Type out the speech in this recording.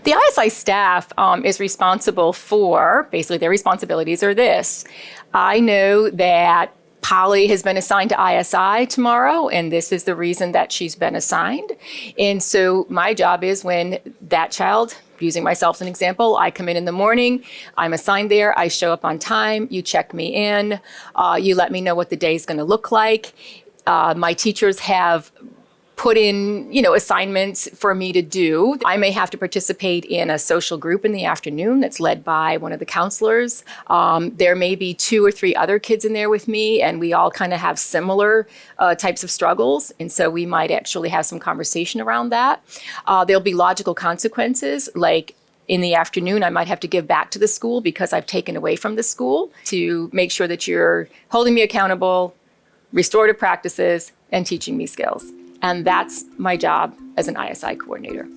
The ISI staff is responsible for, basically their responsibilities are this. I know that Polly has been assigned to ISI tomorrow, and this is the reason that she's been assigned. And so my job is when that child, using myself as an example, I come in the morning, I'm assigned there, I show up on time, you check me in, you let me know what the day is going to look like. My teachers have put in, assignments for me to do. I may have to participate in a social group in the afternoon that's led by one of the counselors. There may be 2 or 3 other kids in there with me, and we all kind of have similar types of struggles. And so we might actually have some conversation around that. There'll be logical consequences, like in the afternoon, I might have to give back to the school because I've taken away from the school, to make sure that you're holding me accountable, restorative practices, and teaching me skills. And that's my job as an ISI coordinator.